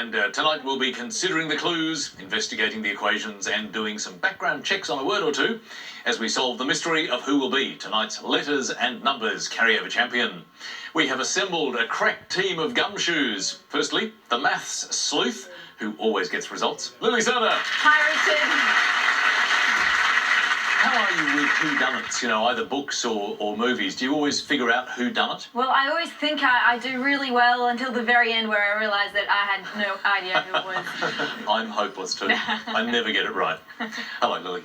And tonight we'll be considering the clues, investigating the equations and doing some background checks on a word or two as we solve the mystery of who will be tonight's letters and numbers carryover champion. We have assembled a crack team of gumshoes. Firstly, the maths sleuth, who always gets results, Lily Serna. Hi, Richard. How are you with whodunits? You know, either books or movies. Do you always figure out who done it? Well, I always think I do really well until the very end where I realise that I had no idea who it was. I'm hopeless too. I never get it right. Hello, Lily.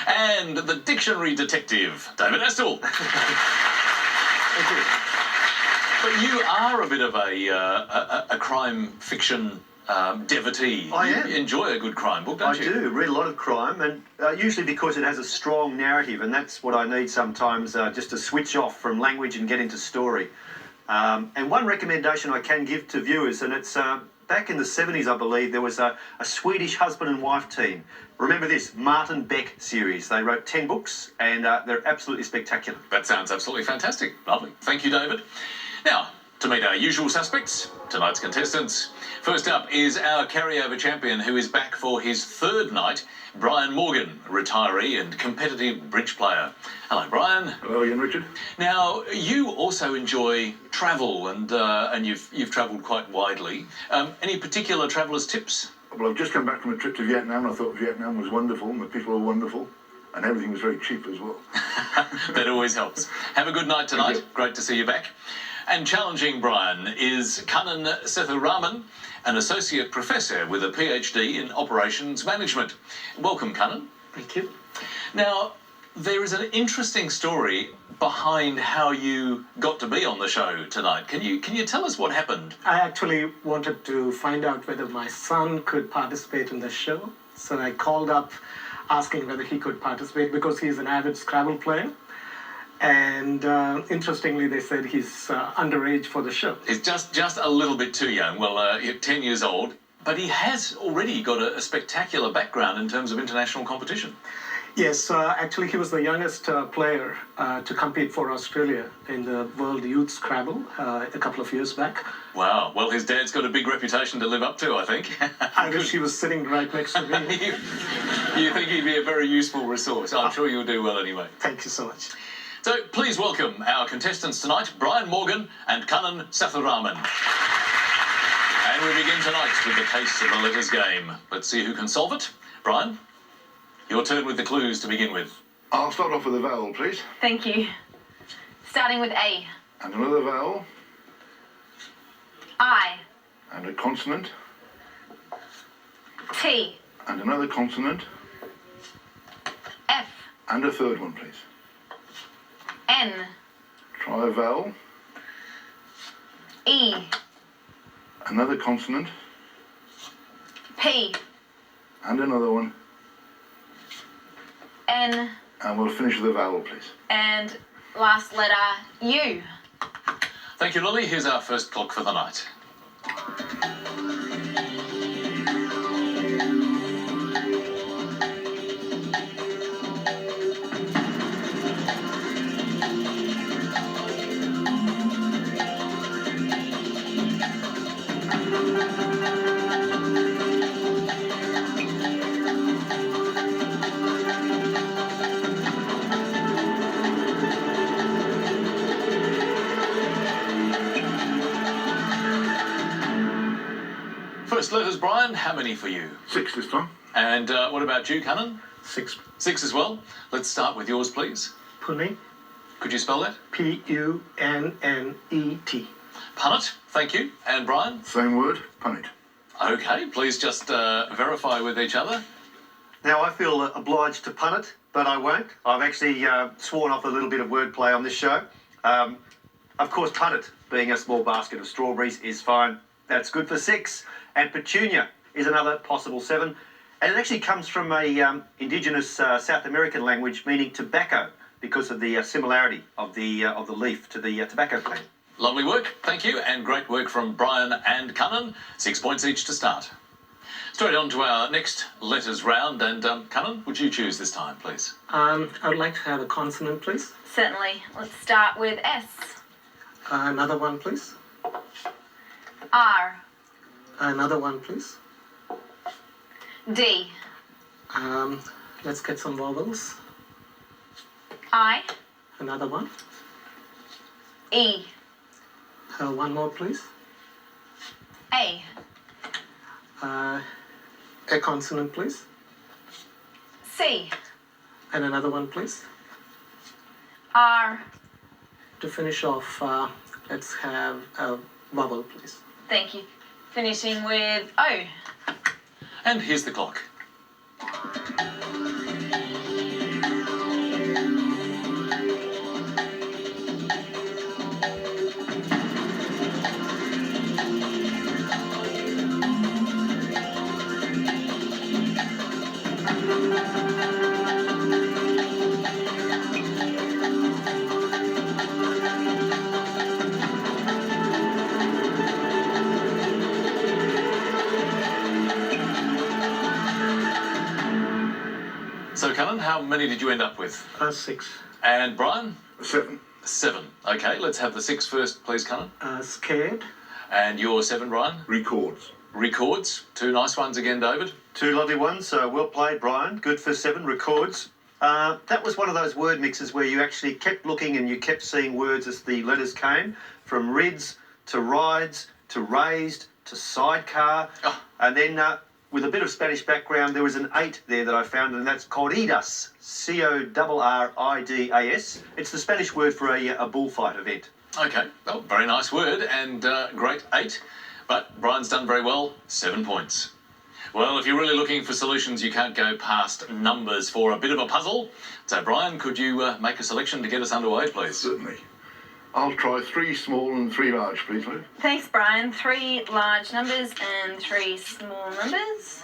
And the dictionary detective, David Astle. Thank you. But you are a bit of a crime fiction devotee. I am. You enjoy a good crime book, don't you? I do. Read a lot of crime, and usually because it has a strong narrative, and that's what I need sometimes, just to switch off from language and get into story. And one recommendation I can give to viewers, and it's back in the 70s, I believe, there was a Swedish husband and wife team. Remember this, Martin Beck series. They wrote 10 books, and they're absolutely spectacular. That sounds absolutely fantastic. Lovely. Thank you, David. Now, to meet our usual suspects, tonight's contestants. First up is our carryover champion who is back for his third night, Brian Morgan, retiree and competitive bridge player. Hello, Brian. Hello again, Richard. Now, you also enjoy travel and you've travelled quite widely. Any particular travellers' tips? Well, I've just come back from a trip to Vietnam. I thought Vietnam was wonderful and the people were wonderful and everything was very cheap as well. That always helps. Have a good night tonight. Great to see you back. And challenging Brian is Kannan Sethuraman, an associate professor with a PhD in operations management. Welcome, Kannan. Thank you. Now, there is an interesting story behind how you got to be on the show tonight. Can you tell us what happened? I actually wanted to find out whether my son could participate in the show. So I called up asking whether he could participate because he's an avid Scrabble player. And interestingly, they said he's underage for the show. He's just a little bit too young. Well, 10 years old. But he has already got a spectacular background in terms of international competition. Yes, actually he was the youngest player to compete for Australia in the World Youth Scrabble a couple of years back. Wow. Well, his dad's got a big reputation to live up to, I think. I wish he was sitting right next to me. You think he'd be a very useful resource. I'm sure you'll do well anyway. Thank you so much. So please welcome our contestants tonight, Brian Morgan and Kannan Sethuraman. And we begin tonight with the case of the letters game. Let's see who can solve it. Brian, your turn with the clues to begin with. I'll start off with a vowel, please. Thank you. Starting with A. And another vowel. I. And a consonant. T. And another consonant. F. And a third one, please. N. Try a vowel. E. Another consonant. P. And another one. N. And we'll finish with a vowel, please. And last letter, U. Thank you, Lily. Here's our first clock for the night. First letters, Brian. How many for you? 6 this time. And what about you, Kannan? 6. 6 as well. Let's start with yours, please. Punnet. Could you spell that? Punnet. Punnet. Thank you. And Brian? Same word, punnet. Okay, please just verify with each other. Now, I feel obliged to pun it, but I won't. I've actually sworn off a little bit of wordplay on this show. Of course, punnet, being a small basket of strawberries, is fine. That's good for 6. And petunia is another possible 7. And it actually comes from a indigenous South American language meaning tobacco because of the similarity of the leaf to the tobacco plant. Lovely work, thank you, and great work from Brian and Kannan. 6 points each to start. Straight on to our next letters round, and Kannan, would you choose this time, please? I would like to have a consonant, please. Certainly. Let's start with S. Another one, please. R. Another one, please. D. Let's get some vowels. I. Another one. E. One more, please. A. A consonant, please. C. And another one, please. R. To finish off, let's have a vowel, please. Thank you. Finishing with O. And here's the clock. So, Kannan, how many did you end up with? 6. And Brian? 7. 7. Okay, let's have the 6 first, please, Kannan. Scared. And your 7, Brian? Records. Records. 2 nice ones again, David. 2 lovely ones. Well played, Brian. Good for 7. Records. That was one of those word mixes where you actually kept looking and you kept seeing words as the letters came, from rids to rides to raised to sidecar. Oh. And then with a bit of Spanish background, there was an 8 there that I found, and that's corridas. Corridas. It's the Spanish word for a bullfight event. Okay, well, very nice word and great 8. But Brian's done very well, 7 points. Well, if you're really looking for solutions, you can't go past numbers for a bit of a puzzle. So, Brian, could you make a selection to get us underway, please? Certainly. I'll try 3 small and 3 large, please, Lou. Thanks, Brian. 3 large numbers and 3 small numbers.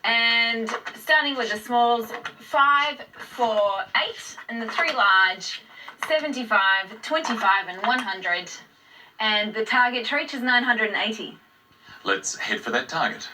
And starting with the smalls, 5, 4, 8, and the 3 large, 75, 25, and 100. And the target to reach is 980. Let's head for that target.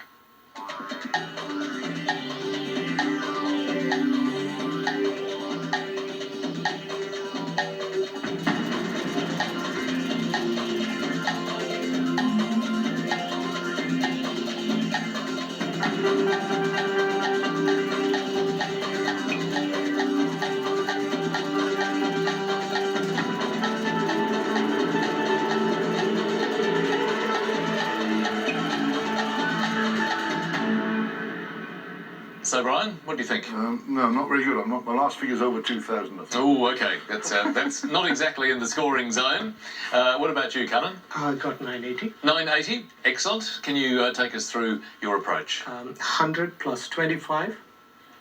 So, Brian, what do you think? No, not very good. My last figure's over 2,000, I think. Oh, okay. That's not exactly in the scoring zone. What about you, Kannan? I got 980. 980. Excellent. Can you take us through your approach? 100 plus 25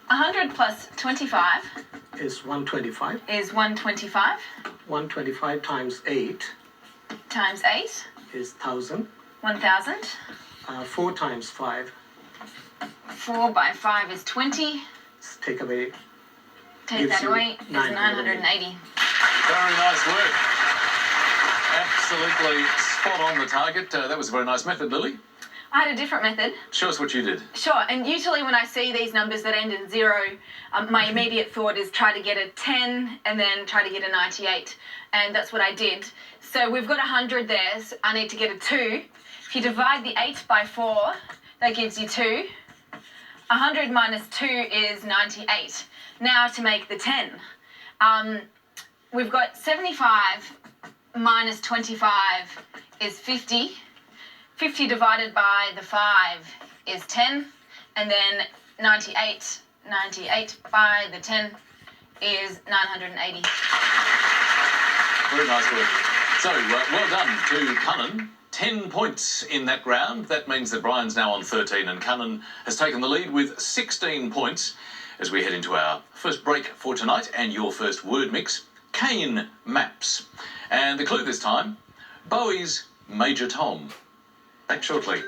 100 plus 25 is 125. is 125 125 times 8 times 8, is 1,000. 1,000. 4 times 5, 4 by 5 is 20. let's take away. Take Gives that you away is 980. Very nice work. Absolutely spot on the target. That was a very nice method, Lily. I had a different method. Show us what you did. Sure, and usually when I see these numbers that end in 0, my immediate thought is try to get a 10 and then try to get a 98. And that's what I did. So we've got 100 there, so I need to get a 2. If you divide the 8 by 4, that gives you 2. 100 minus 2 is 98. Now to make the 10. We've got 75 minus 25 is 50. 50 divided by the 5 is 10. And then 98 by the 10 is 980. Very nice work. So, well done to Kannan. 10 points in that round. That means that Brian's now on 13 and Kannan has taken the lead with 16 points as we head into our first break for tonight and your first word mix, cane maps. And the clue this time, Bowie's Major Tom. Back shortly.